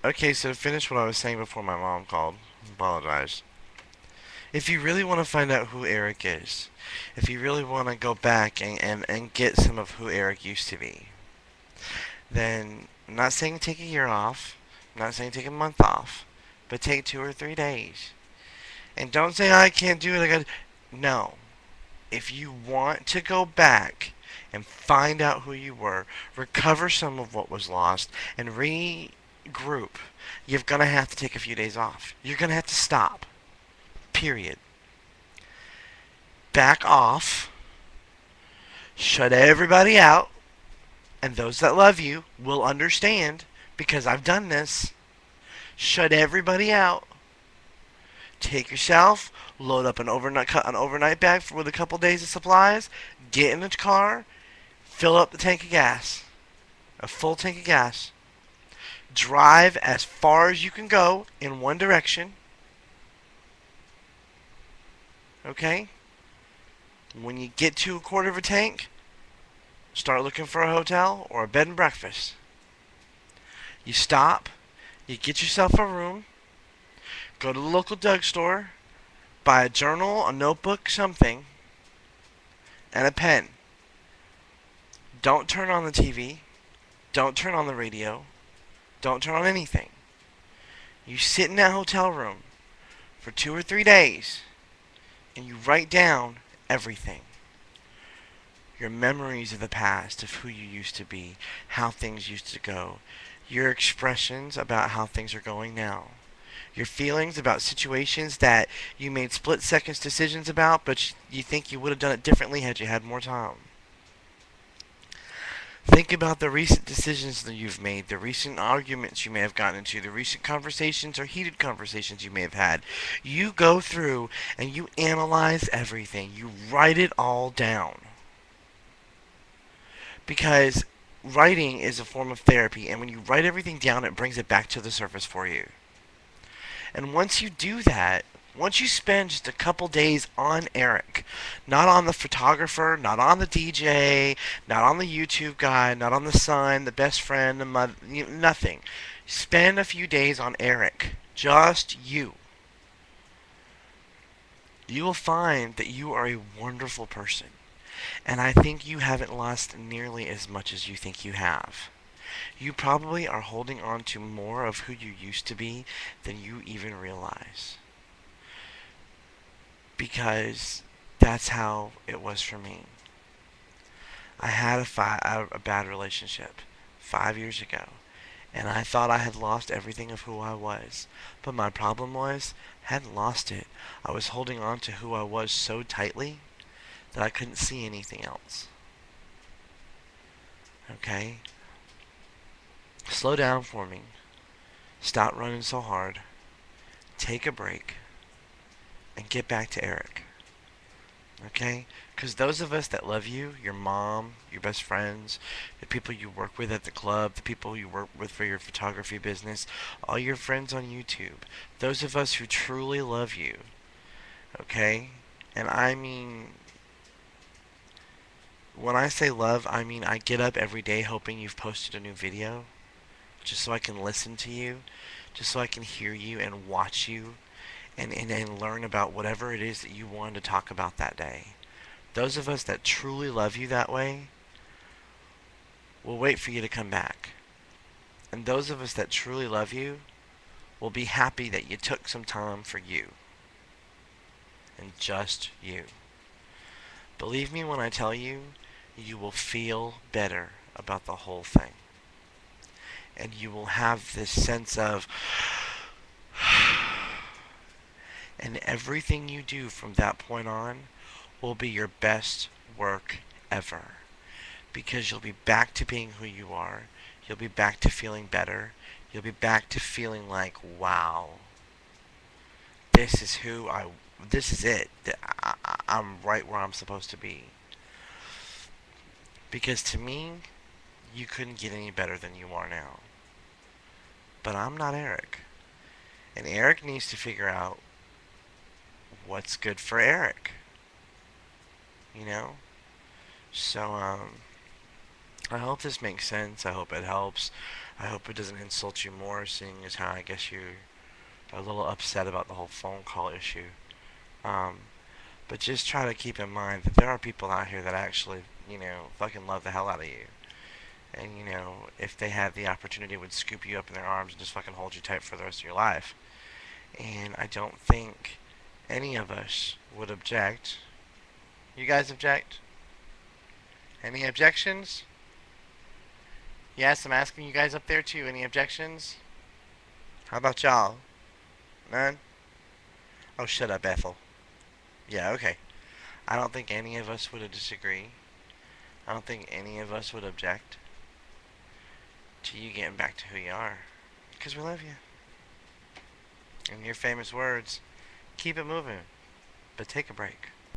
Okay, so to finish what I was saying before my mom called, apologize. If you really want to find out who Eric is, if you really want to go back and get some of who Eric used to be, then I'm not saying take a year off, I'm not saying take a month off, but take 2 or 3 days. And don't say I can't do it. No. If you want to go back and find out who you were, recover some of what was lost, and regroup, you're gonna have to take a few days off. You're gonna have to stop. Period. Back off. Shut everybody out. And those that love you will understand because I've done this. Shut everybody out. Take yourself, load up an overnight bag with a couple days of supplies, get in the car, fill up the tank of gas, a full tank of gas. Drive as far as you can go in one direction. Okay? When you get to a quarter of a tank, start looking for a hotel or a bed and breakfast. You stop, you get yourself a room, go to the local drugstore, buy a journal, a notebook, something, and a pen. Don't turn on the TV. Don't turn on the radio. Don't turn on anything. You sit in that hotel room for 2 or 3 days and you write down everything. Your memories of the past, of who you used to be, how things used to go, your expressions about how things are going now, your feelings about situations that you made split seconds decisions about, but you think you would have done it differently had you had more time. Think about the recent decisions that you've made, the recent arguments you may have gotten into, the recent conversations or heated conversations you may have had. You go through and you analyze everything. You write it all down. Because writing is a form of therapy, and when you write everything down, it brings it back to the surface for you. And once you do that, once you spend just a couple days on Eric, not on the photographer, not on the DJ, not on the YouTube guy, not on the son, the best friend, the mother, nothing. Spend a few days on Eric, just you. You will find that you are a wonderful person. And I think you haven't lost nearly as much as you think you have. You probably are holding on to more of who you used to be than you even realize. Because that's how it was for me. I had a bad relationship 5 years ago, and I thought I had lost everything of who I was. But my problem was, I hadn't lost it. I was holding on to who I was so tightly that I couldn't see anything else. Okay? Slow down for me. Stop running so hard. Take a break. And get back to Eric. Okay? Because those of us that love you, your mom, your best friends, the people you work with at the club, the people you work with for your photography business, all your friends on YouTube, those of us who truly love you, okay? And I mean, when I say love, I mean I get up every day hoping you've posted a new video, just so I can listen to you, just so I can hear you and watch you and learn about whatever it is that you wanted to talk about that day. Those of us that truly love you that way will wait for you to come back. And those of us that truly love you will be happy that you took some time for you. And just you. Believe me when I tell you, you will feel better about the whole thing. And you will have this sense of, and everything you do from that point on will be your best work ever. Because you'll be back to being who you are. You'll be back to feeling better. You'll be back to feeling like, wow, this is this is it. I'm right where I'm supposed to be. Because to me, you couldn't get any better than you are now. But I'm not Eric. And Eric needs to figure out what's good for Eric. You know? So, I hope this makes sense. I hope it helps. I hope it doesn't insult you more, seeing as how I guess you're a little upset about the whole phone call issue. Um, but just try to keep in mind that there are people out here that actually, fucking love the hell out of you. And, if they had the opportunity, would scoop you up in their arms and just fucking hold you tight for the rest of your life. And I don't think any of us would object. You guys object? Any objections? Yes, I'm asking you guys up there too. Any objections? How about y'all? None? Oh, shut up, Ethel. Yeah, okay. I don't think any of us would disagree. I don't think any of us would object to you getting back to who you are. Because we love you. In your famous words, keep it moving, but take a break.